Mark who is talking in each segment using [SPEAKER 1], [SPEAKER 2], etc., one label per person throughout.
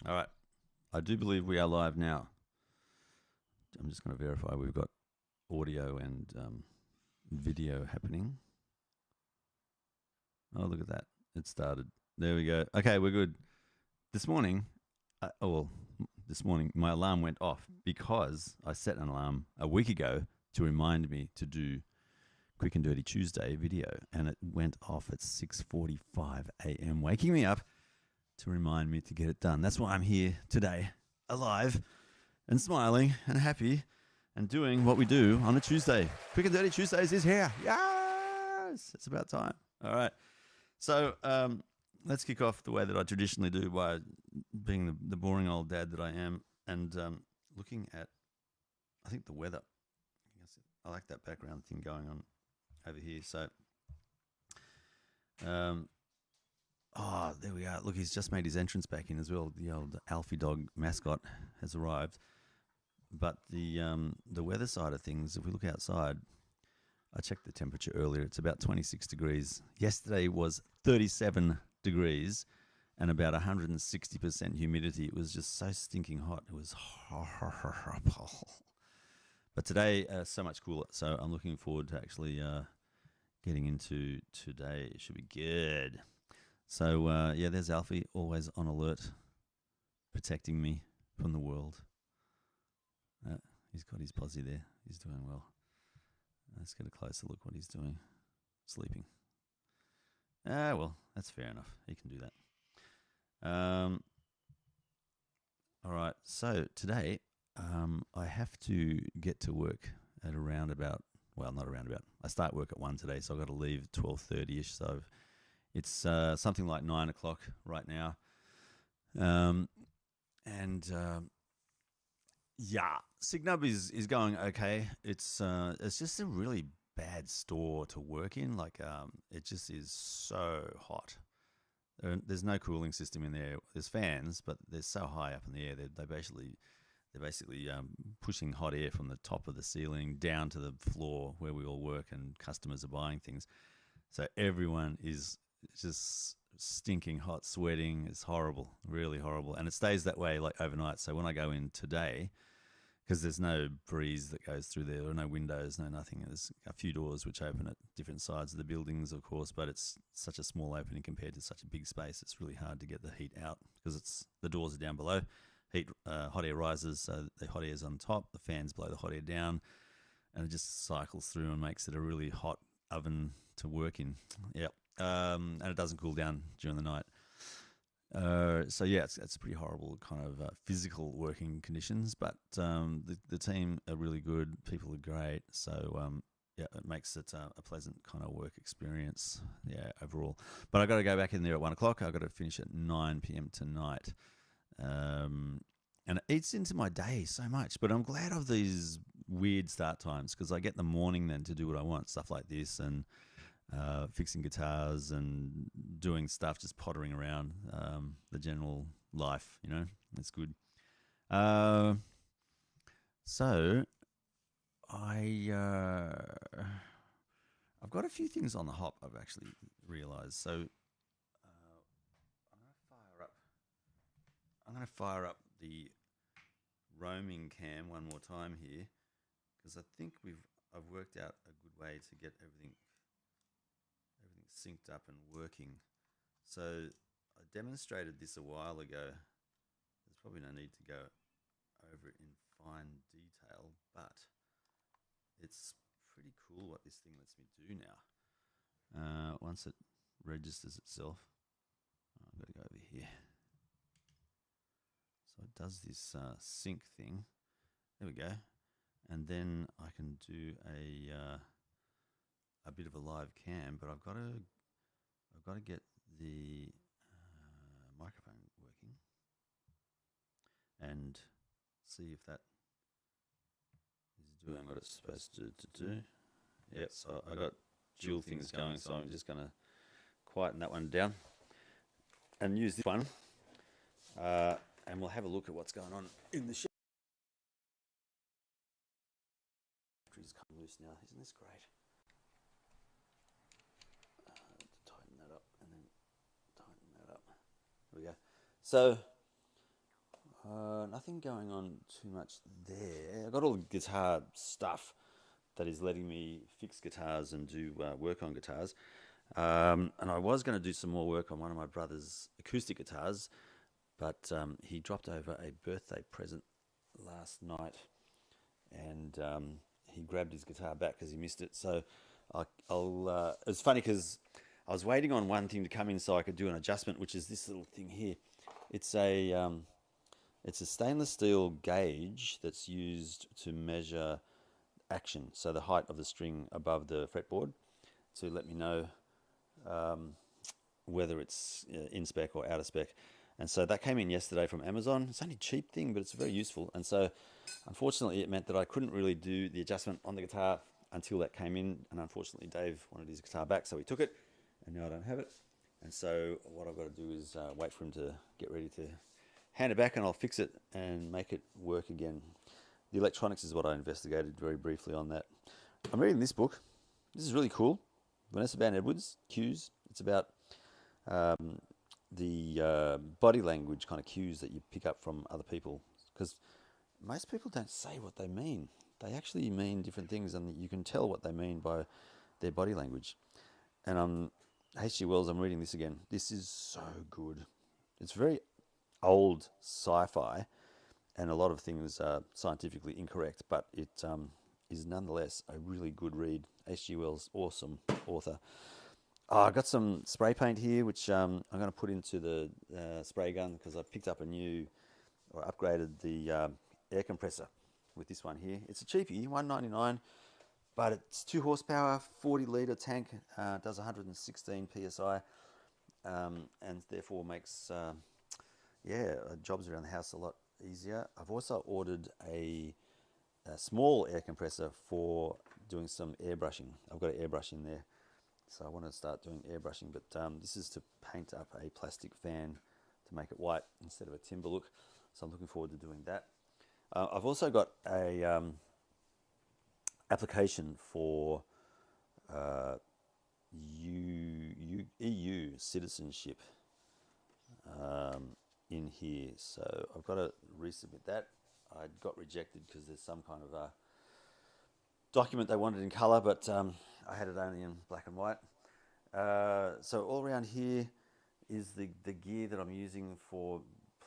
[SPEAKER 1] All right. I do believe we are live now. I'm just going to verify we've got audio and video happening. Oh, look at that. It started. There we go. Okay, we're good. This morning, my alarm went off because I set an alarm a week ago to remind me to do Quick and Dirty Tuesday video, and it went off at 6:45 a.m., waking me up to remind me to get it done. That's why I'm here today, alive and smiling and happy and doing what we do on a Tuesday. Quick and Dirty Tuesdays is here. Yes! It's about time. All right. So let's kick off the way that I traditionally do by being the boring old dad that I am and looking at, I think, the weather. I like that background thing going on over here. So, there we are. Look, he's just made his entrance back in as well. The old Alfie dog mascot has arrived. But the weather side of things, if we look outside, I checked the temperature earlier. It's about 26 degrees. Yesterday was 37 degrees and about 160% humidity. It was just so stinking hot. It was horrible. But today, so much cooler. So I'm looking forward to actually getting into today. It should be good. So, there's Alfie, always on alert, protecting me from the world. He's got his posse there. He's doing well. Let's get a closer look what he's doing. Sleeping. Well, that's fair enough. He can do that. All right. So today, I have to get to work at around about. Well, not around about. I start work at 1 today, so I've got to leave at 12:30ish. So it's something like 9 o'clock right now. Signub is going okay. It's just a really bad store to work in. Like it just is so hot. There's no cooling system in there. There's fans, but they're so high up in the air. They're basically pushing hot air from the top of the ceiling down to the floor where we all work and customers are buying things. So everyone is just stinking hot, sweating. It's horrible, really horrible. And it stays that way like overnight. So when I go in today, because there's no breeze that goes through there, or no windows, no nothing. There's a few doors which open at different sides of the buildings, of course, but it's such a small opening compared to such a big space. It's really hard to get the heat out because the doors are down below. Hot air rises, so the hot air is on top. The fans blow the hot air down, and it just cycles through and makes it a really hot oven to work in. Yep. And it doesn't cool down during the night. It's pretty horrible kind of physical working conditions, but the team are really good. People are great. So, it makes it a pleasant kind of work experience, overall. But I got to go back in there at 1 o'clock. I got to finish at 9 p.m. tonight. And it eats into my day so much, but I'm glad of these weird start times because I get the morning then to do what I want, stuff like this and fixing guitars and doing stuff, just pottering around the general life, it's good. So I've got a few things on the hop I've actually realized. So I'm going to fire up the roaming cam one more time here because I think I've worked out a good way to get everything synced up and working. So I demonstrated this a while ago. There's probably no need to go over it in fine detail, but it's pretty cool what this thing lets me do now. Once it registers itself, I've got to go over here. So it does this sync thing. There we go. And then I can do a bit of a live cam, but I've got to get the microphone working and see if that is doing what it's supposed to do. Yeah, so I got dual things going, so I'm just going to quieten that one down and use this one, and we'll have a look at what's going on in the ship. Battery's come loose now. Isn't this great? Tighten that up and then tighten that up. There we go. So nothing going on too much there. I got all the guitar stuff that is letting me fix guitars and do work on guitars. And I was going to do some more work on one of my brother's acoustic guitars, but he dropped over a birthday present last night, and he grabbed his guitar back because he missed it. So it's funny because I was waiting on one thing to come in so I could do an adjustment, which is this little thing here. It's a stainless steel gauge that's used to measure action, so the height of the string above the fretboard, to let me know whether it's in spec or out of spec. And so that came in yesterday from Amazon. It's only a cheap thing, but it's very useful. And so unfortunately it meant that I couldn't really do the adjustment on the guitar until that came in. And unfortunately Dave wanted his guitar back, so he took it, and now I don't have it. And so what I've got to do is wait for him to get ready to hand it back, and I'll fix it and make it work again. The electronics is what I investigated very briefly on that. I'm reading this book. This is really cool. Vanessa Van Edwards, Cues. It's about the body language kind of cues that you pick up from other people. Because most people don't say what they mean. They actually mean different things, and you can tell what they mean by their body language. And H.G. Wells, I'm reading this again. This is so good. It's very old sci-fi, and a lot of things are scientifically incorrect, but it is nonetheless a really good read. H.G. Wells, awesome author. I got some spray paint here, which I'm going to put into the spray gun because I picked up or upgraded the air compressor with this one here. It's a cheapie, $1.99, but it's 2 horsepower, 40-litre tank, does 116 psi, and therefore makes jobs around the house a lot easier. I've also ordered a small air compressor for doing some airbrushing. I've got an airbrush in there, so I want to start doing airbrushing, but this is to paint up a plastic fan to make it white instead of a timber look, so I'm looking forward to doing that. I've also got a application for EU citizenship in here, so I've got to resubmit that. I got rejected because there's some kind of a document they wanted in colour, but I had it only in black and white. So all around here is the gear that I'm using for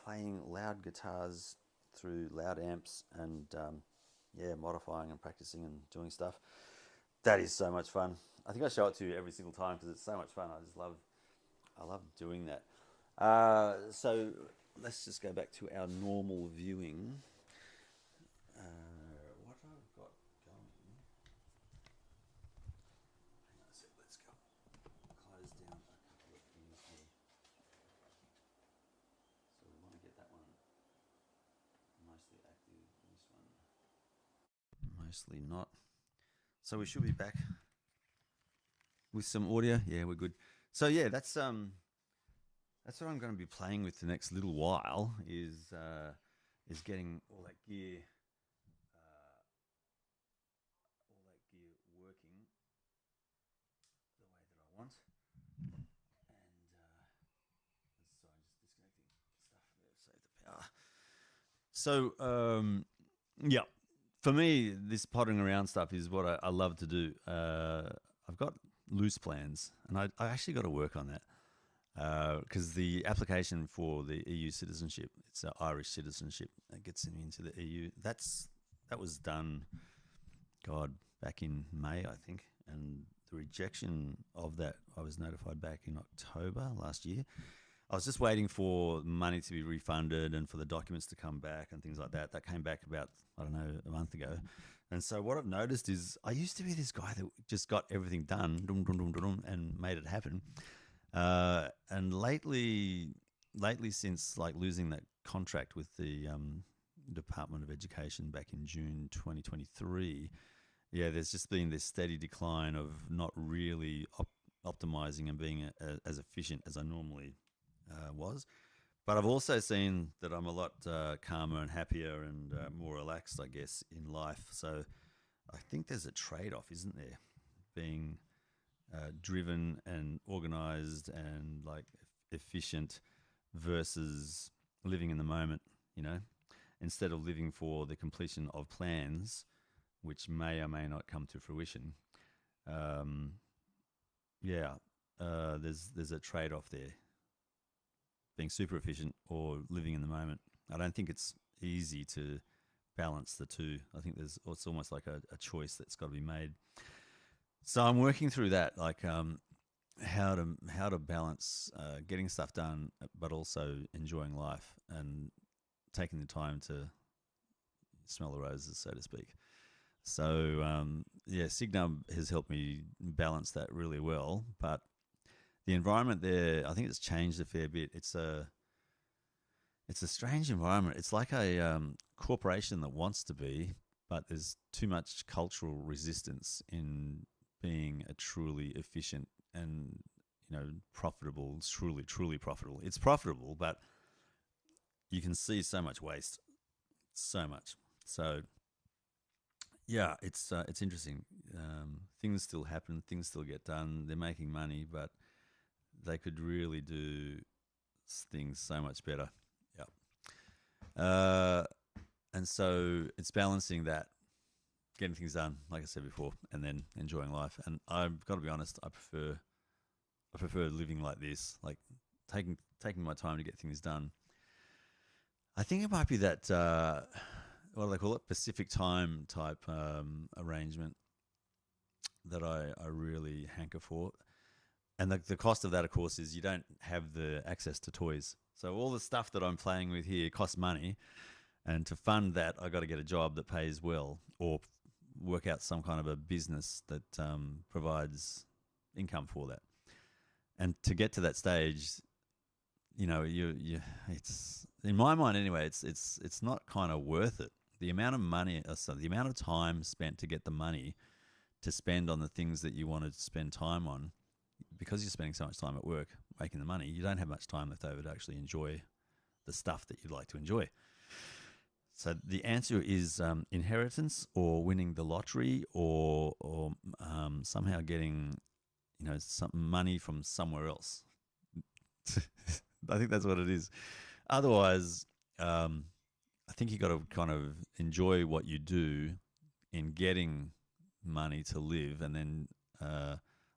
[SPEAKER 1] playing loud guitars through loud amps and modifying and practicing and doing stuff. That is so much fun. I think I show it to you every single time because it's so much fun. I love doing that. So let's just go back to our normal viewing. What I've got going. Hang on a sec, let's go. Close down a couple of things here. So we want to get that one mostly active. This one mostly not. So we should be back with some audio. Yeah, we're good. So yeah, that's what I'm going to be playing with the next little while is getting all that gear working the way that I want. And sorry, just disconnecting stuff there, save the power. So yeah, for me, this pottering around stuff is what I love to do. I've got loose plans, and I actually got to work on that. Because the application for the EU citizenship, it's Irish citizenship that gets him into the EU. That was done, back in May, I think, and the rejection of that, I was notified back in October last year. I was just waiting for money to be refunded and for the documents to come back and things like that. That came back about, I don't know, a month ago. And so what I've noticed is I used to be this guy that just got everything done and made it happen. And lately, since like losing that contract with the Department of Education back in June 2023, there's just been this steady decline of not really optimizing and being as efficient as I normally was. But I've also seen that I'm a lot calmer and happier and more relaxed, I guess, in life. So I think there's a trade-off, isn't there? Being driven and organized and like efficient versus living in the moment, you know. instead of living for the completion of plans, which may or may not come to fruition. Um, yeah, there's a trade off there, being super efficient or living in the moment. I don't think it's easy to balance the two. I think it's almost like a choice that's got to be made. So I'm working through that, like how to balance getting stuff done, but also enjoying life and taking the time to smell the roses, so to speak. So yeah, Signum has helped me balance that really well. But the environment there, I think it's changed a fair bit. It's a strange environment. It's like a corporation that wants to be, but there's too much cultural resistance in being a truly efficient and profitable. It's truly profitable. It's profitable, but you can see so much waste, so much. So yeah, it's interesting. Things still happen. Things still get done. They're making money, but they could really do things so much better. Yeah. And so it's balancing that, getting things done, like I said before, and then enjoying life. And I've got to be honest, I prefer living like this, like taking my time to get things done. I think it might be that what do they call it, Pacific time type arrangement that I really hanker for. And the cost of that, of course, is you don't have the access to toys. So all the stuff that I'm playing with here costs money, and to fund that, I got to get a job that pays well, or work out some kind of a business that provides income for that. And to get to that stage, it's in my mind anyway. It's not kind of worth it. The amount of money, so the amount of time spent to get the money to spend on the things that you want to spend time on, because you're spending so much time at work making the money, you don't have much time left over to actually enjoy the stuff that you'd like to enjoy. So the answer is inheritance, or winning the lottery, or somehow getting some money from somewhere else. I think that's what it is. Otherwise, I think you got to kind of enjoy what you do in getting money to live, and then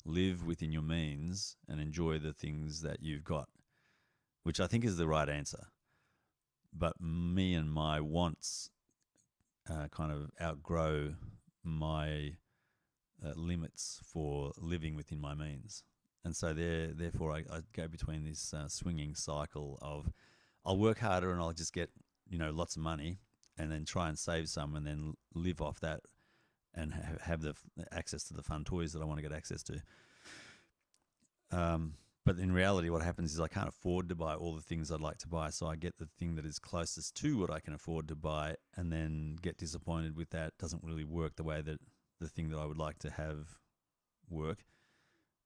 [SPEAKER 1] live within your means and enjoy the things that you've got, which I think is the right answer. But me and my wants kind of outgrow my limits for living within my means. And so therefore, I go between this swinging cycle of I'll work harder and I'll just get lots of money, and then try and save some, and then live off that, and have the access to the fun toys that I want to get access to. But in reality, what happens is I can't afford to buy all the things I'd like to buy, so I get the thing that is closest to what I can afford to buy, and then get disappointed with that. It doesn't really work the way that the thing that I would like to have work.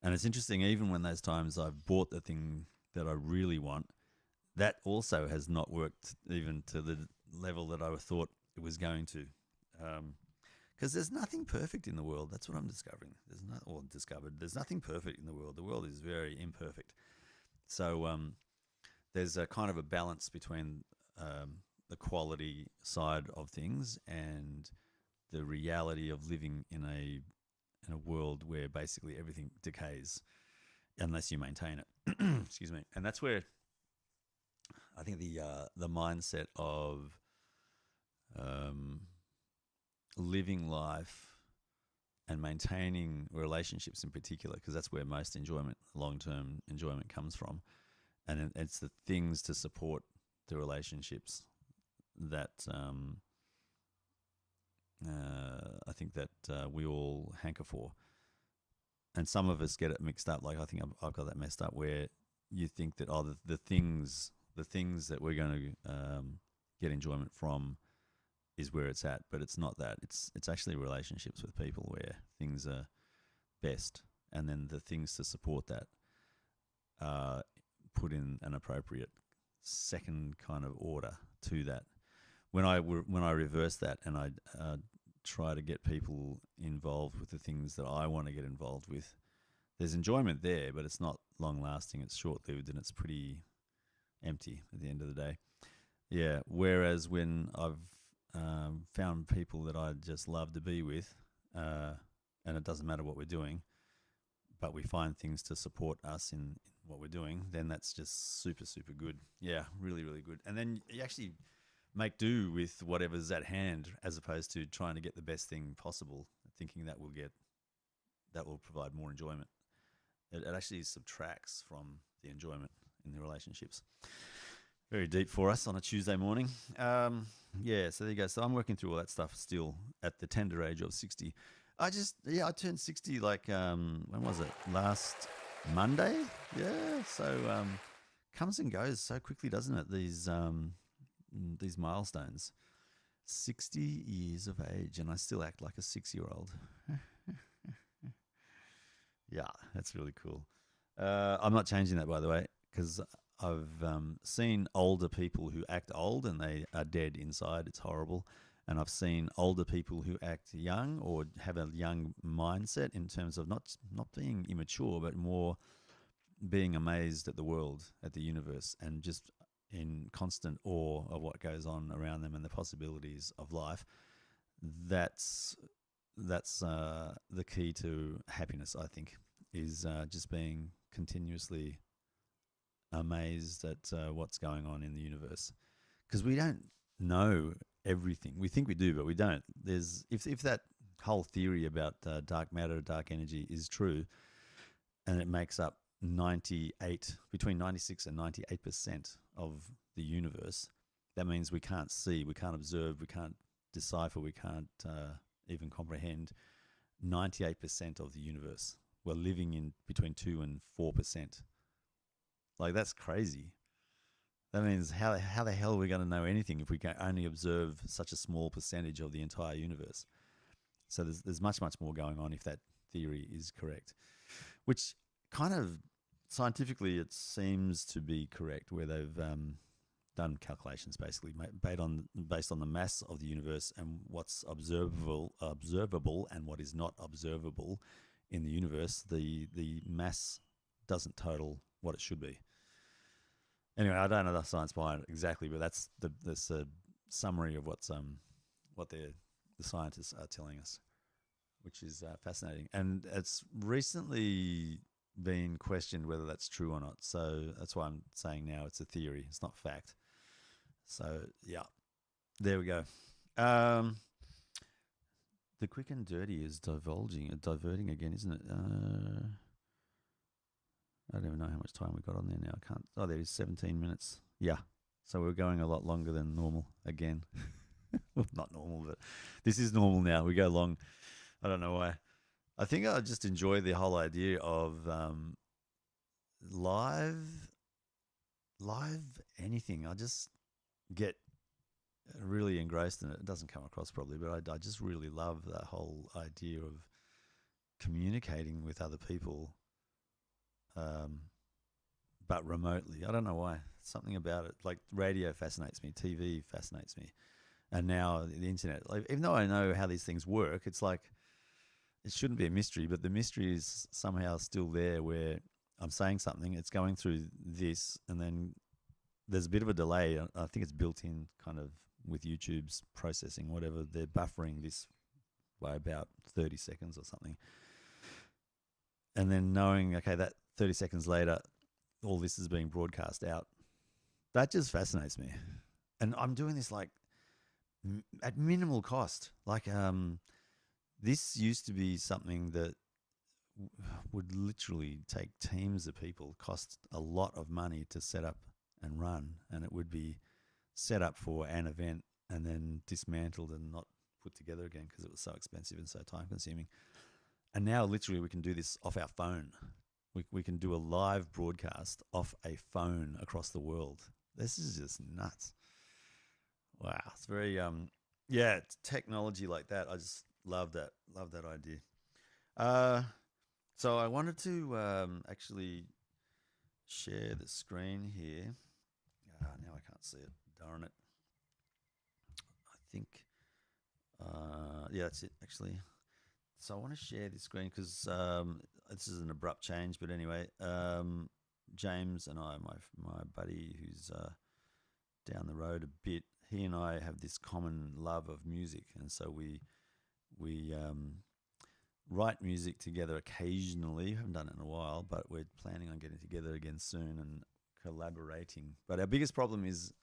[SPEAKER 1] And it's interesting, even when those times I've bought the thing that I really want, that also has not worked even to the level that I thought it was going to. Because there's nothing perfect in the world. That's what I'm discovering. There's nothing perfect in the world. The world is very imperfect. So there's a kind of a balance between the quality side of things and the reality of living in a world where basically everything decays unless you maintain it. Excuse me. And that's where I think the mindset of living life and maintaining relationships in particular, because that's where most enjoyment, long-term enjoyment, comes from. And it's the things to support the relationships that I think that we all hanker for. And some of us get it mixed up. Like I think I've got that messed up, where you think that the things that we're going to get enjoyment from is where it's at, but it's not that. It's actually relationships with people where things are best, and then the things to support that put in an appropriate second kind of order to that. When I reverse that, and I try to get people involved with the things that I want to get involved with, there's enjoyment there, but it's not long lasting. It's short lived, and it's pretty empty at the end of the day. Yeah. Whereas when I've found people that I just love to be with, uh, and it doesn't matter what we're doing, but we find things to support us in what we're doing, then that's just super, super good. Yeah, really, really good. And then you actually make do with whatever's at hand as opposed to trying to get the best thing possible, thinking that will provide more enjoyment. It actually subtracts from the enjoyment in the relationships. Very deep for us on a Tuesday morning. Yeah, so there you go. So I'm working through all that stuff still at the tender age of 60. I turned 60 like, when was it? Last Monday? Yeah, so comes and goes so quickly, doesn't it? These milestones. 60 years of age, and I still act like a 6-year-old. Yeah, that's really cool. I'm not changing that, by the way, because I've seen older people who act old and they are dead inside. It's horrible. And I've seen older people who act young or have a young mindset in terms of not being immature, but more being amazed at the world, at the universe, and just in constant awe of what goes on around them and the possibilities of life. That's that's the key to happiness, I think, is just being continuously amazed at what's going on in the universe, because we don't know everything. We think we do, but we don't. There's if that whole theory about dark matter, dark energy is true, and it makes up 98 between 96 and 98% of the universe. That means we can't see, we can't observe, we can't decipher, we can't even comprehend 98% of the universe. We're living in between 2 and 4%. Like, that's crazy. That means how the hell are we going to know anything if we can only observe such a small percentage of the entire universe? So there's much, much more going on if that theory is correct, which kind of scientifically it seems to be correct, where they've done calculations basically based on the mass of the universe and what's observable and what is not observable in the universe. The mass doesn't total what it should be. Anyway, I don't know the science behind it exactly, but that's the summary of what the scientists are telling us, which is fascinating. And it's recently been questioned whether that's true or not. So that's why I'm saying now it's a theory. It's not fact. So, yeah, there we go. The quick and dirty is diverting again, isn't it? I don't even know how much time we got on there now. I can't. Oh, there is 17 minutes. Yeah. So we're going a lot longer than normal again. Well, not normal, but this is normal now. We go long. I don't know why. I think I just enjoy the whole idea of live, live anything. I just get really engrossed in it. It doesn't come across probably, but I just really love that whole idea of communicating with other people, um, but remotely. I don't know why. Something about it. Like, radio fascinates me, TV fascinates me, and now the internet. Like, even though I know how these things work, it's like it shouldn't be a mystery, but the mystery is somehow still there, where I'm saying something, it's going through this, and then there's a bit of a delay. I think it's built in kind of with YouTube's processing, whatever. They're buffering this by about 30 seconds or something. And then knowing, okay, that 30 seconds later, all this is being broadcast out. That just fascinates me. And I'm doing this like at minimal cost. Like, this used to be something that would literally take teams of people, cost a lot of money to set up and run, and it would be set up for an event and then dismantled and not put together again because it was so expensive and so time consuming. And now literally we can do this off our phone. We can do a live broadcast off a phone across the world. This is just nuts. Wow. It's very, yeah, technology like that. I just love that. Love that idea. So I wanted to actually share the screen here. Now I can't see it. Darn it. I think, yeah, that's it actually. So I want to share this screen because this is an abrupt change. But anyway, James and I, my buddy who's down the road a bit. He and I have this common love of music, and so we write music together occasionally. Haven't done it in a while, but we're planning on getting together again soon and collaborating. But our biggest problem is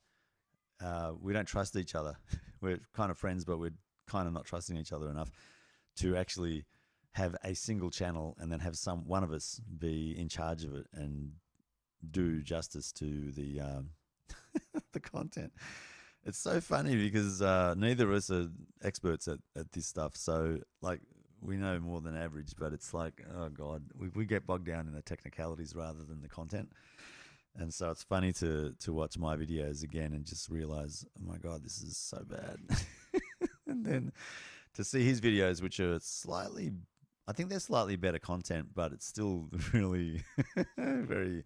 [SPEAKER 1] we don't trust each other. We're kind of friends, but we're kind of not trusting each other enough to actually have a single channel and then have one of us be in charge of it and do justice to the the content. It's so funny because neither of us are experts at this stuff. So like we know more than average, but it's like, oh God, we get bogged down in the technicalities rather than the content. And so it's funny to watch my videos again and just realize, oh my God, this is so bad. And then to see his videos, which are slightly, I think they're slightly better content, but it's still really very,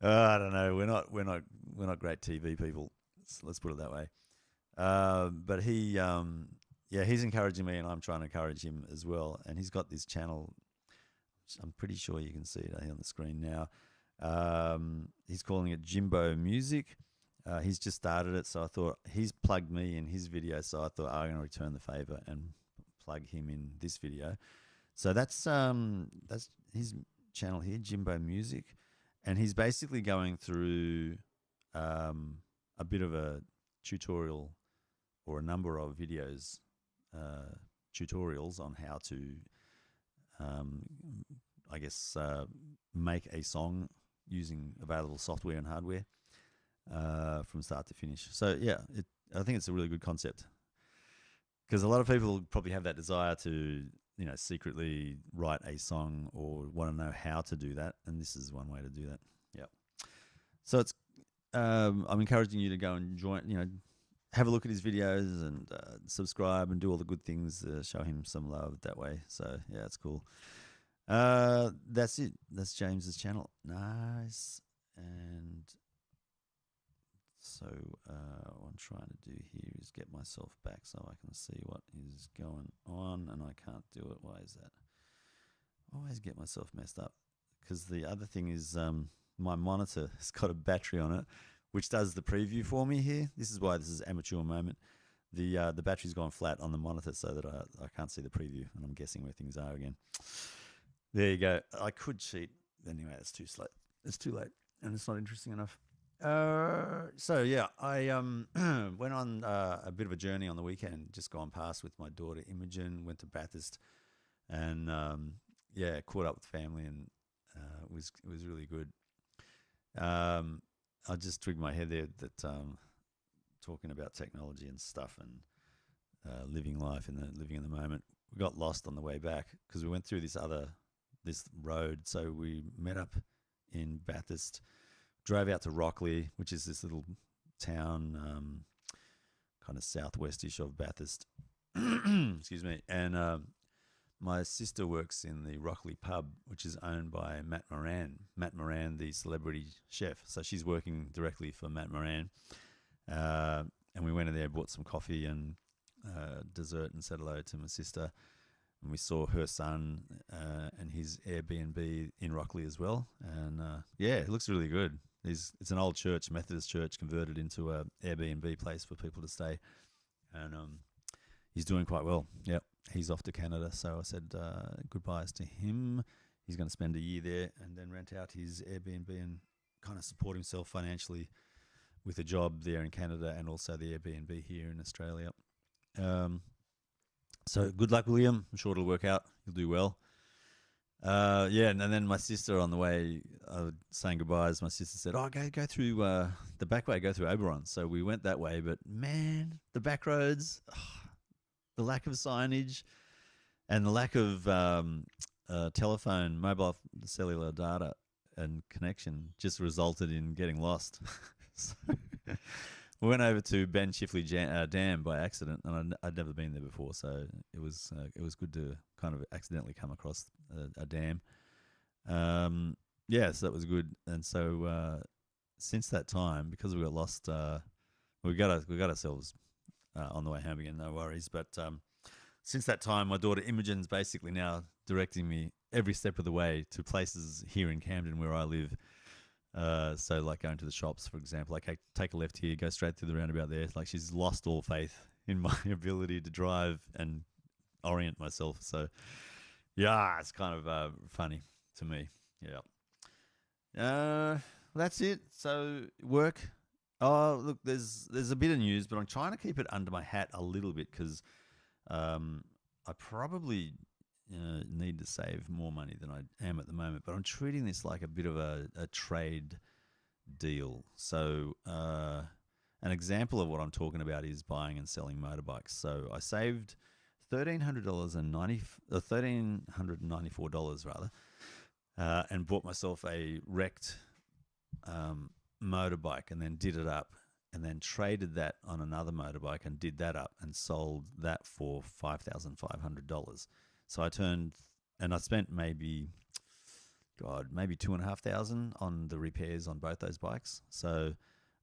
[SPEAKER 1] I don't know. We're not great TV people. Let's put it that way. But he, he's encouraging me, and I'm trying to encourage him as well. And he's got this channel. I'm pretty sure you can see it on the screen now. He's calling it Jimbo Music. He's just started it, so I thought he's plugged me in his video, so I thought I'm going to return the favor and plug him in this video. So that's his channel here, Jimbo Music, and he's basically going through a bit of a tutorial or a number of videos, tutorials on how to, make a song using available software and hardware from start to finish. So yeah, I think it's a really good concept because a lot of people probably have that desire to, secretly write a song or want to know how to do that, and this is one way to do that. Yeah. So it's I'm encouraging you to go and join, have a look at his videos and subscribe and do all the good things, show him some love that way. So yeah, it's cool. That's it. That's James's channel. Nice. And so what I'm trying to do here is get myself back so I can see what is going on, and I can't do it. Why is that? I always get myself messed up because the other thing is my monitor has got a battery on it, which does the preview for me here. This is why this is amateur moment. The battery's gone flat on the monitor so that I can't see the preview, and I'm guessing where things are again. There you go. I could cheat. Anyway, it's too late. It's too late, and it's not interesting enough. So yeah, I went on a bit of a journey on the weekend, just gone past with my daughter Imogen, went to Bathurst, and caught up with family, and it was really good. I just twigged my head there that talking about technology and stuff and living life living in the moment. We got lost on the way back because we went through this road. So we met up in Bathurst, drove out to Rockley, which is this little town, kind of southwestish of Bathurst. Excuse me. And my sister works in the Rockley pub, which is owned by Matt Moran. Matt Moran, the celebrity chef. So she's working directly for Matt Moran. And we went in there, bought some coffee and dessert, and said hello to my sister. And we saw her son and his Airbnb in Rockley as well. And it looks really good. It's an old church, Methodist church, converted into a Airbnb place for people to stay. And he's doing quite well. Yep, he's off to Canada. So I said goodbyes to him. He's going to spend a year there and then rent out his Airbnb and kind of support himself financially with a job there in Canada and also the Airbnb here in Australia. So good luck, William. I'm sure it'll work out. You'll do well. And then my sister on the way, saying goodbyes, my sister said, go through the back way, go through Oberon. So we went that way, but man, the back roads, the lack of signage and the lack of telephone, mobile cellular data and connection just resulted in getting lost. So we went over to Ben Chifley Dam by accident, and I'd never been there before, so it was good to kind of accidentally come across a dam. So that was good. And so since that time, because we got lost, we got ourselves on the way home again. No worries. But since that time, my daughter Imogen's basically now directing me every step of the way to places here in Camden where I live. So like going to the shops, for example, like I take a left here, go straight through the roundabout there. Like she's lost all faith in my ability to drive and orient myself. So yeah, it's kind of funny to me. Yeah. That's it. So work. Oh, look, there's a bit of news, but I'm trying to keep it under my hat a little bit because I probably need to save more money than I am at the moment. But I'm treating this like a bit of a trade deal. So an example of what I'm talking about is buying and selling motorbikes. So I saved $1,394 rather, and bought myself a wrecked motorbike, and then did it up, and then traded that on another motorbike and did that up and sold that for $5,500. So I turned, and I spent maybe, God, maybe 2,500 on the repairs on both those bikes. So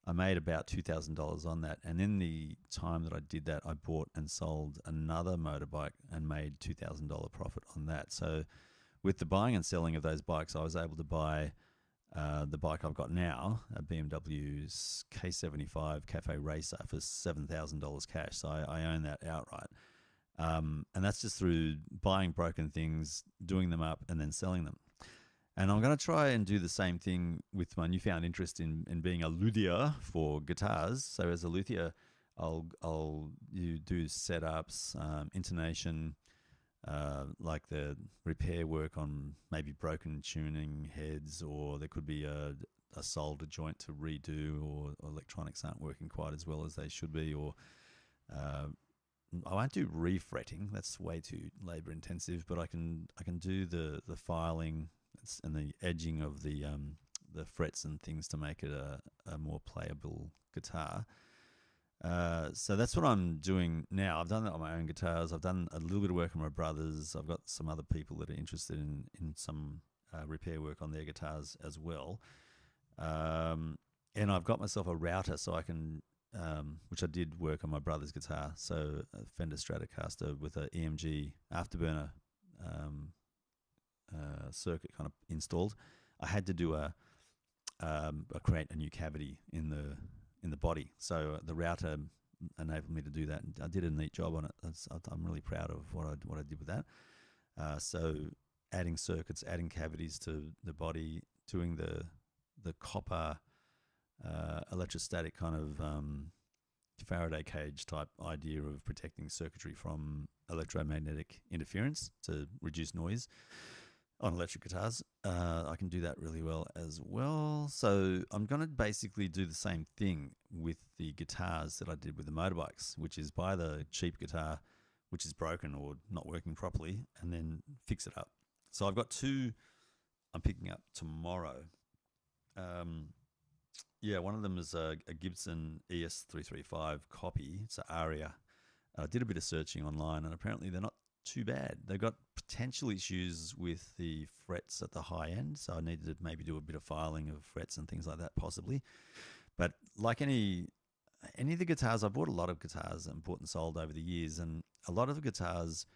[SPEAKER 1] I made about $2,000 on that. And in the time that I did that, I bought and sold another motorbike and made $2,000 profit on that. So with the buying and selling of those bikes, I was able to buy the bike I've got now, a BMW K75 Cafe Racer, for $7,000 cash. So I own that outright. And that's just through buying broken things, doing them up, and then selling them. And I'm going to try and do the same thing with my newfound interest in being a luthier for guitars. So as a luthier, you do setups, intonation, like the repair work on maybe broken tuning heads, or there could be a solder joint to redo, or electronics aren't working quite as well as they should be, or I won't do refretting. That's way too labor intensive, but I can do the filing and the edging of the frets and things to make it a more playable guitar. So that's what I'm doing now. I've done that on my own guitars. I've done a little bit of work on my brother's. I've got some other people that are interested in some repair work on their guitars as well. And I've got myself a router so I can, which I did work on my brother's guitar. So a Fender Stratocaster with an EMG afterburner circuit kind of installed. I had to do create a new cavity in the body, so the router enabled me to do that. And I did a neat job on it. I'm really proud of what I did with that. So adding circuits, adding cavities to the body, doing the copper electrostatic kind of Faraday cage type idea of protecting circuitry from electromagnetic interference to reduce noise on electric guitars. I can do that really well as well. So I'm going to basically do the same thing with the guitars that I did with the motorbikes, which is buy the cheap guitar, which is broken or not working properly, and then fix it up. So I've got two I'm picking up tomorrow. One of them is a Gibson ES335 copy. It's an Aria. I did a bit of searching online, and apparently they're not too bad. They've got potential issues with the frets at the high end, so I needed to maybe do a bit of filing of frets and things like that possibly. But like any of the guitars, I've bought a lot of guitars and bought and sold over the years, and a lot of the guitars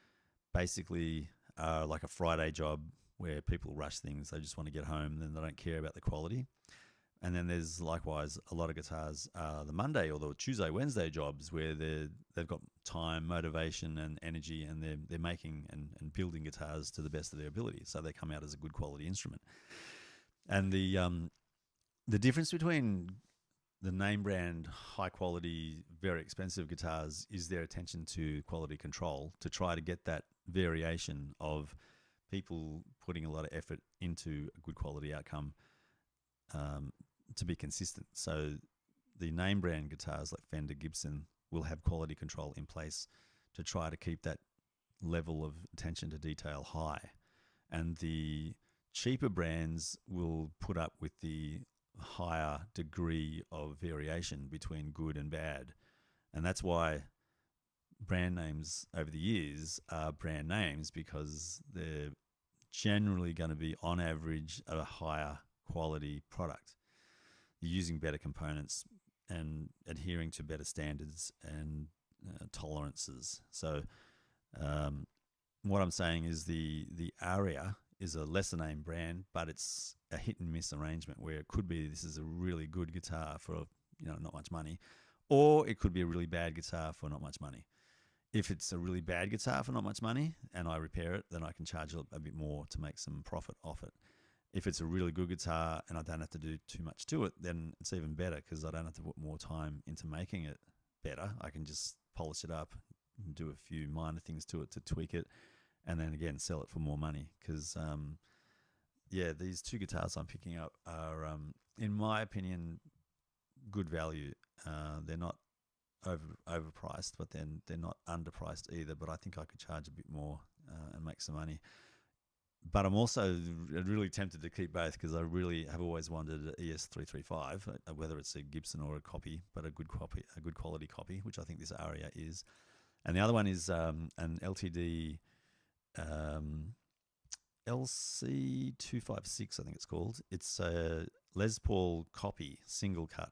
[SPEAKER 1] basically are like a Friday job where people rush things. They just want to get home, and they don't care about the quality. And then there's likewise a lot of guitars, the Monday or the Tuesday, Wednesday jobs where they've got time, motivation, and energy, and they're making and building guitars to the best of their ability, so they come out as a good quality instrument. And the difference between the name brand, high quality, very expensive guitars is their attention to quality control to try to get that variation of people putting a lot of effort into a good quality outcome. To be consistent. So the name brand guitars like Fender, Gibson will have quality control in place to try to keep that level of attention to detail high. And the cheaper brands will put up with the higher degree of variation between good and bad. And that's why brand names over the years are brand names, because they're generally going to be on average a higher quality product. You're using better components and adhering to better standards and tolerances. So what I'm saying is the Aria is a lesser name brand, but it's a hit and miss arrangement where it could be this is a really good guitar for not much money, or it could be a really bad guitar for not much money. If it's a really bad guitar for not much money and I repair it, then I can charge a bit more to make some profit off it. If it's a really good guitar and I don't have to do too much to it, then it's even better because I don't have to put more time into making it better. I can just polish it up, do a few minor things to it to tweak it, and then again sell it for more money. Because these two guitars I'm picking up are, in my opinion, good value. They're not overpriced, but then they're not underpriced either. But I think I could charge a bit more and make some money. But I'm also really tempted to keep both because I really have always wanted an ES335, whether it's a Gibson or a copy, but a good quality copy, which I think this Aria is. And the other one is an LTD LC256, I think it's called. It's a Les Paul copy, single cut.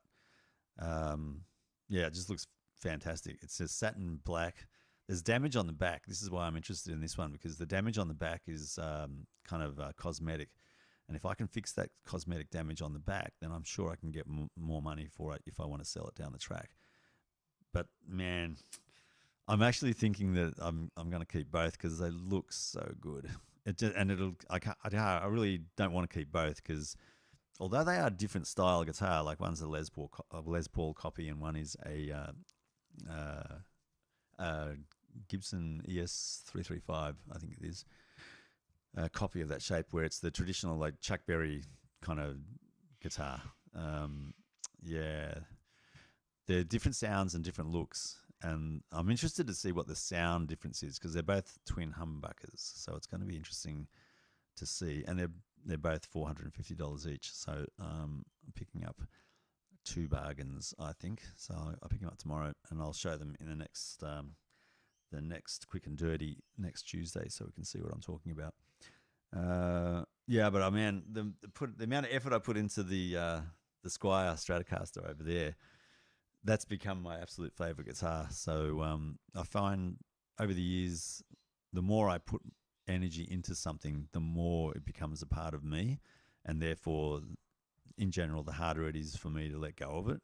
[SPEAKER 1] It just looks fantastic. It's a satin black. There's damage on the back. This is why I'm interested in this one, because the damage on the back is kind of cosmetic. And if I can fix that cosmetic damage on the back, then I'm sure I can get more money for it if I want to sell it down the track. But man, I'm actually thinking that I'm going to keep both because they look so good. I really don't want to keep both because although they are different style guitar, like one's a Les Paul copy and one is a Gibson ES335, I think it is, a copy of that shape where it's the traditional like Chuck Berry kind of guitar. They're different sounds and different looks, and I'm interested to see what the sound difference is because they're both twin humbuckers, so it's going to be interesting to see. And they're both $450 each, so I'm picking up two bargains, I think. So I'll pick them up tomorrow, and I'll show them in the next Quick and Dirty next Tuesday, so we can see what I'm talking about. But man, the amount of effort I put into the Squier Stratocaster over there, that's become my absolute favorite guitar. So I find over the years, the more I put energy into something, the more it becomes a part of me, and therefore, in general, the harder it is for me to let go of it.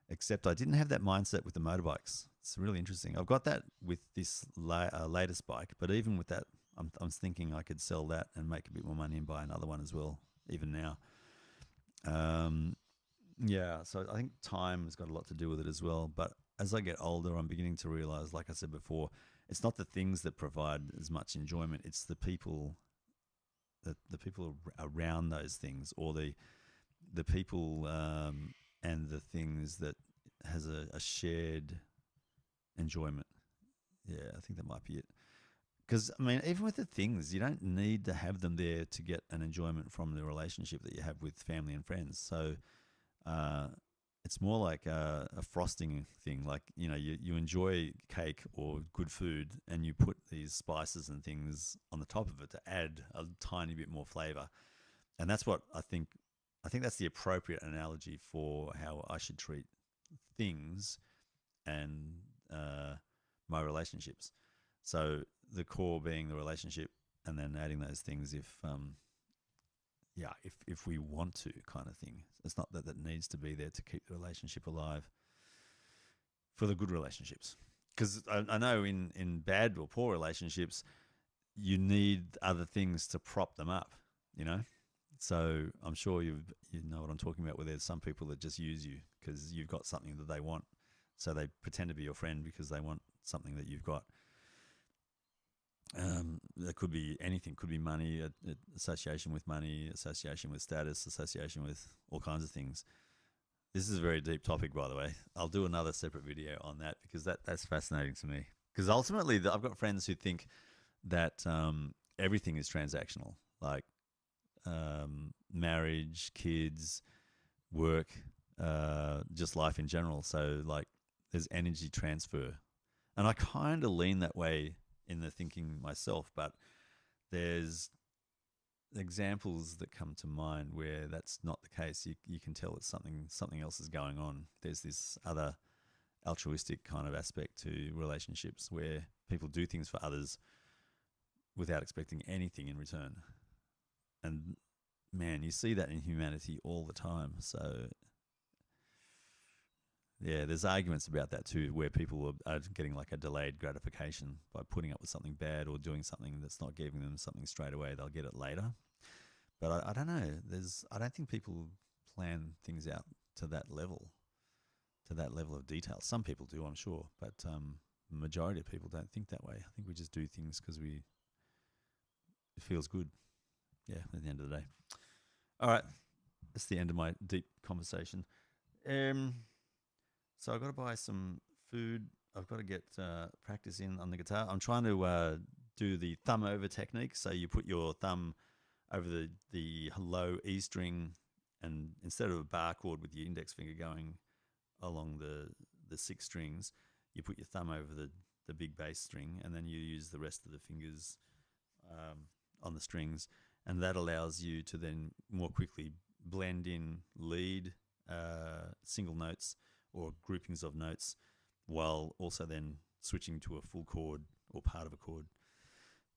[SPEAKER 1] Except I didn't have that mindset with the motorbikes. It's really interesting. I've got that with this latest bike, but even with that, I'm thinking I could sell that and make a bit more money and buy another one as well, even now. So I think time has got a lot to do with it as well. But as I get older, I'm beginning to realize, like I said before, it's not the things that provide as much enjoyment. It's the people around those things, or the people and the things that has a shared enjoyment. Yeah, I think that might be it. Because, I mean, even with the things, you don't need to have them there to get an enjoyment from the relationship that you have with family and friends. So it's more like a frosting thing. Like, you enjoy cake or good food and you put these spices and things on the top of it to add a tiny bit more flavor. And that's what I think that's the appropriate analogy for how I should treat things and my relationships. So the core being the relationship, and then adding those things if we want to, kind of thing. It's not that needs to be there to keep the relationship alive for the good relationships. Because I know in bad or poor relationships, you need other things to prop them up, So I'm sure you know what I'm talking about, where there's some people that just use you because you've got something that they want. So they pretend to be your friend because they want something that you've got. That could be anything. Could be money, association with money, association with status, association with all kinds of things. This is a very deep topic, by the way. I'll do another separate video on that because that's fascinating to me. Because ultimately, I've got friends who think that everything is transactional, like marriage, kids, work, just life in general. So like there's energy transfer. And I kind of lean that way in the thinking myself, but there's examples that come to mind where that's not the case. You can tell it's something else is going on. There's this other altruistic kind of aspect to relationships where people do things for others without expecting anything in return. And man, you see that in humanity all the time. So yeah, there's arguments about that too, where people are getting like a delayed gratification by putting up with something bad or doing something that's not giving them something straight away. They'll get it later. But I don't know. I don't think people plan things out to that level, of detail. Some people do, I'm sure, but the majority of people don't think that way. I think we just do things because it feels good. Yeah, at the end of the day. All right, that's the end of my deep conversation. So I've got to buy some food. I've got to get practice in on the guitar. I'm trying to do the thumb over technique. So you put your thumb over the low E string, and instead of a bar chord with your index finger going along the six strings, you put your thumb over the big bass string, and then you use the rest of the fingers on the strings, and that allows you to then more quickly blend in lead, single notes or groupings of notes, while also then switching to a full chord or part of a chord.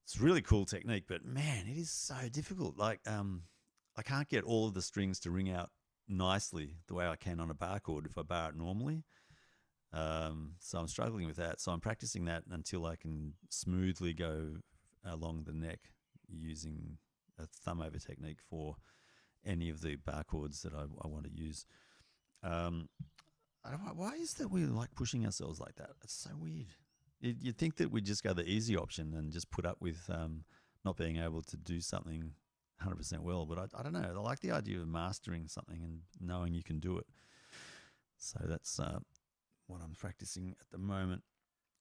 [SPEAKER 1] It's a really cool technique, but man, it is so difficult. Like, I can't get all of the strings to ring out nicely the way I can on a bar chord if I bar it normally. So I'm struggling with that. So I'm practicing that until I can smoothly go along the neck using a thumb over technique for any of the bar chords that I want to use. Why is that we like pushing ourselves like that? It's so weird. You'd think that we'd just go the easy option and just put up with not being able to do something 100% well. But I don't know. I like the idea of mastering something and knowing you can do it. So that's what I'm practicing at the moment.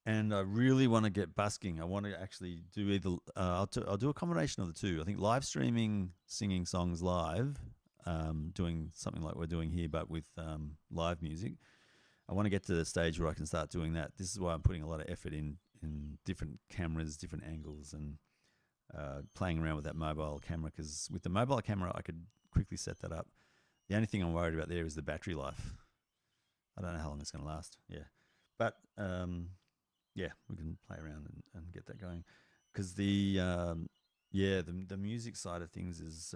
[SPEAKER 1] And I really want to get busking. I want to actually do either. I'll do a combination of the two. I think live streaming, singing songs live, doing something like we're doing here, but with live music. I want to get to the stage where I can start doing that. This is why I'm putting a lot of effort in different cameras, different angles, and playing around with that mobile camera. Because with the mobile camera, I could quickly set that up. The only thing I'm worried about there is the battery life. I don't know how long it's going to last. Yeah, but yeah, we can play around and get that going. Because the music side of things is.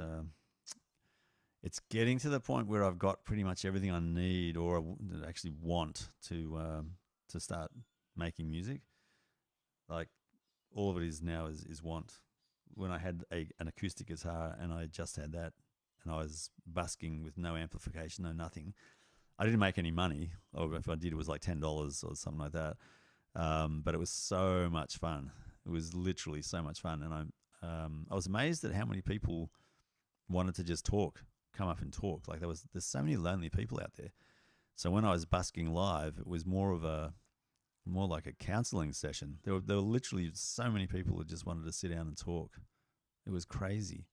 [SPEAKER 1] It's getting to the point where I've got pretty much everything I need or actually want to start making music. Like all of it is now is want. When I had an acoustic guitar and I just had that and I was busking with no amplification, no nothing, I didn't make any money. Or if I did, it was like $10 or something like that. But it was so much fun. It was literally so much fun. And I was amazed at how many people wanted to just come up and talk. Like there's so many lonely people out there. So when I was busking live, it was more like a counseling session. There were literally so many people that just wanted to sit down and talk. It was crazy.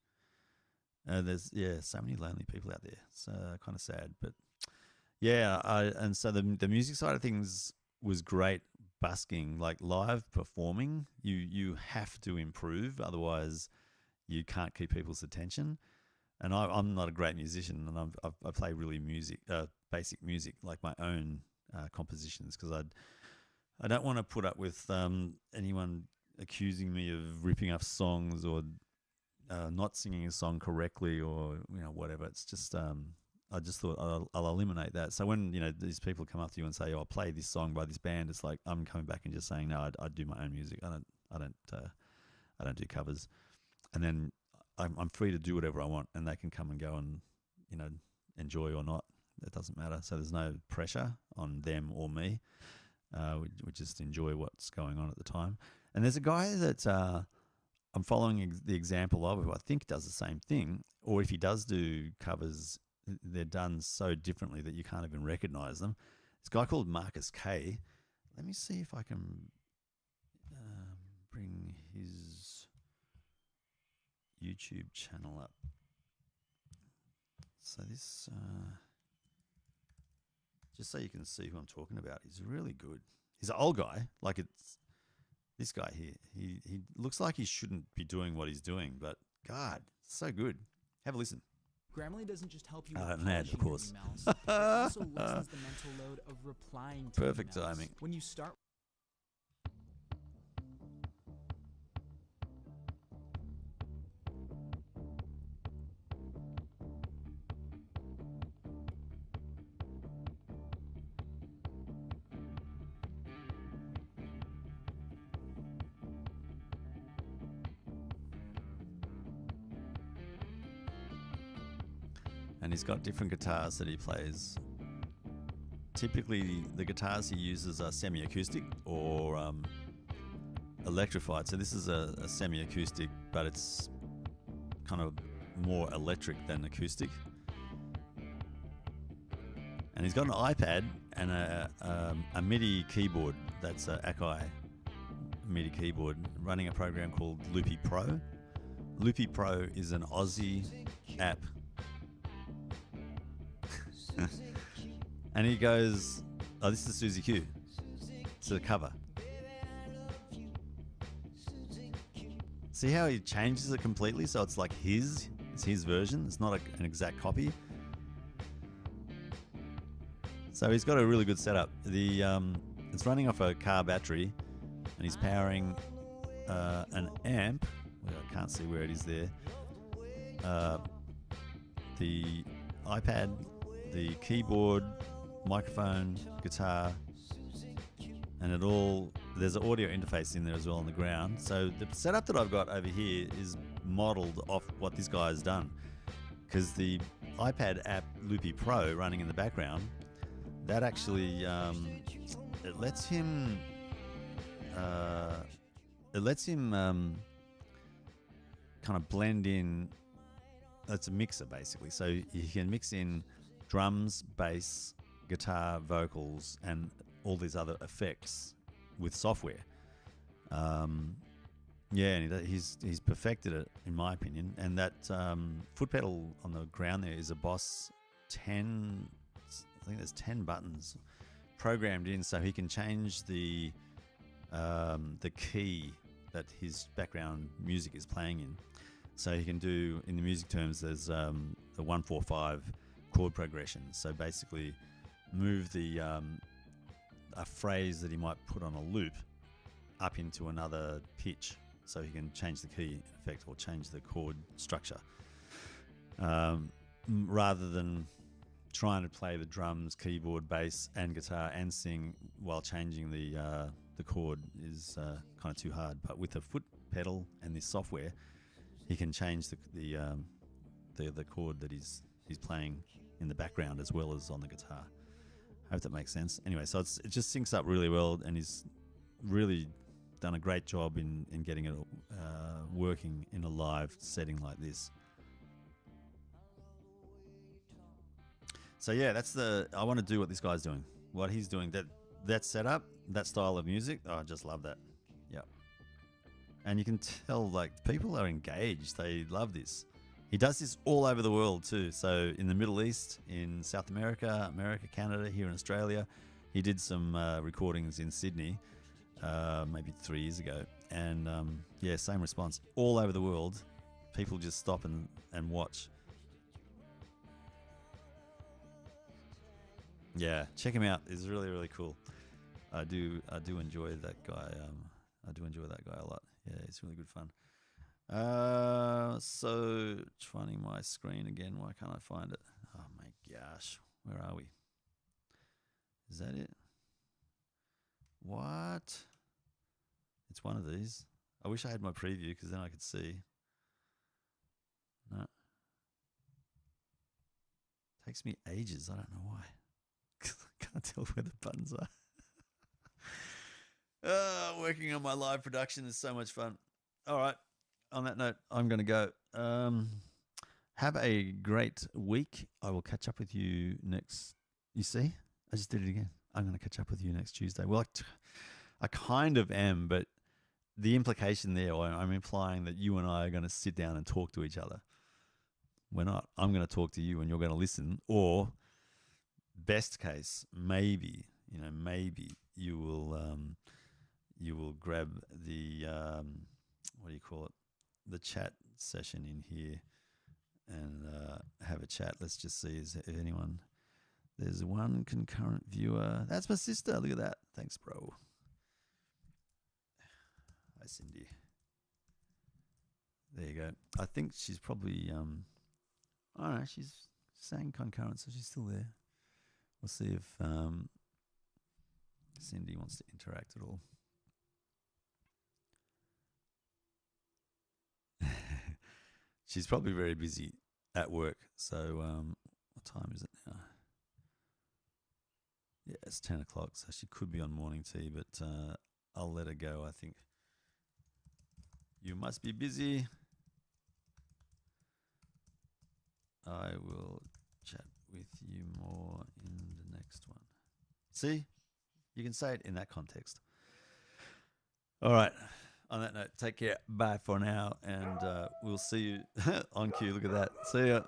[SPEAKER 1] There's so many lonely people out there. It's kind of sad, but yeah. And so the music side of things was great. Busking, like live performing, you have to improve, otherwise you can't keep people's attention. And I'm not a great musician, and I play really basic music, like my own compositions, because I don't want to put up with anyone accusing me of ripping off songs or not singing a song correctly or whatever. It's just I just thought I'll eliminate that. So when these people come up to you and say, "Oh, I'll play this song by this band," it's like I'm coming back and just saying, "No, I do my own music. I don't do covers," and then I'm free to do whatever I want, and they can come and go and enjoy or not. It doesn't matter. So there's no pressure on them or me. We just enjoy what's going on at the time. And there's a guy that I'm following the example of, who I think does the same thing, or if he does do covers, they're done so differently that you can't even recognize them. This guy called Marcus K. Let me see if I can bring his YouTube channel up. So this, just so you can see who I'm talking about, he's really good. He's an old guy, like it's this guy here. He looks like he shouldn't be doing what he's doing, but God, so good. Have a listen.
[SPEAKER 2] Grammarly doesn't just help you with
[SPEAKER 1] an ad, of course.
[SPEAKER 2] your emails, it also lessens the mental load of replying to
[SPEAKER 1] Perfect
[SPEAKER 2] emails.
[SPEAKER 1] timing.
[SPEAKER 2] When you start
[SPEAKER 1] and he's got different guitars that he plays. Typically, the guitars he uses are semi-acoustic or electrified. So this is a semi-acoustic, but it's kind of more electric than acoustic. And he's got an iPad and a MIDI keyboard. That's an Akai MIDI keyboard running a program called Loopy Pro. Loopy Pro is an Aussie app. And he goes, oh, this is Suzy Q. It's the cover. See how he changes it completely? So it's like it's his version. It's not an exact copy. So he's got a really good setup. It's running off a car battery, and he's powering an amp. Well, I can't see where it is there. The iPad, the keyboard, microphone, guitar, and there's an audio interface in there as well on the ground. So the setup that I've got over here is modeled off what this guy has done, because the iPad app Loopy Pro running in the background, that actually it lets him kind of blend in. It's a mixer basically, so you can mix in drums, bass, guitar, vocals, and all these other effects with software. And he's perfected it, in my opinion. And that foot pedal on the ground there is a Boss 10. I think there's 10 buttons programmed in, so he can change the key that his background music is playing in. So he can do, in the music terms, there's the 1-4-5 chord progression. So basically, move a phrase that he might put on a loop up into another pitch, so he can change the key in effect or change the chord structure, rather than trying to play the drums, keyboard, bass, and guitar and sing while changing the chord is kind of too hard. But with a foot pedal and this software, he can change the chord that he's playing in the background as well as on the guitar. I hope that makes sense. Anyway, so it just syncs up really well, and he's really done a great job in getting it working in a live setting like this. So yeah, I want to do what this guy's doing, what he's doing. That setup, that style of music, I just love that. Yeah, and you can tell like people are engaged. They love this. He does this all over the world too. So in the Middle East, in South America, Canada, here in Australia. He did some recordings in Sydney maybe 3 years ago. And same response. All over the world, people just stop and watch. Yeah, check him out. It's really, really cool. I do enjoy that guy. I do enjoy that guy a lot. Yeah, it's really good fun. So finding my screen again. Why can't I find it? Oh my gosh, where are we? Is that it? What? It's one of these. I wish I had my preview because then I could see. No. Takes me ages. I don't know why. I can't tell where the buttons are. Working on my live production is so much fun. All right. On that note, I'm going to go. Have a great week. I will catch up with you next. You see? I just did it again. I'm going to catch up with you next Tuesday. Well, I kind of am, but the implication there, I'm implying that you and I are going to sit down and talk to each other. We're not. I'm going to talk to you and you're going to listen. Or, best case, maybe you will grab the, what do you call it? The chat session in here and have a chat. Let's just see if anyone. There's one concurrent viewer. That's my sister. Look at that. Thanks, bro. Hi, Cindy. There you go. I think she's probably. I don't know. She's saying concurrent, so she's still there. We'll see if Cindy wants to interact at all. She's probably very busy at work, so What time is it now? Yeah, it's 10 o'clock, so she could be on morning tea, but I'll let her go, I think. You must be busy. I will chat with you more in the next one. See? You can say it in that context. All right. On that note, take care. Bye for now. And we'll see you on cue. Look at that. See ya.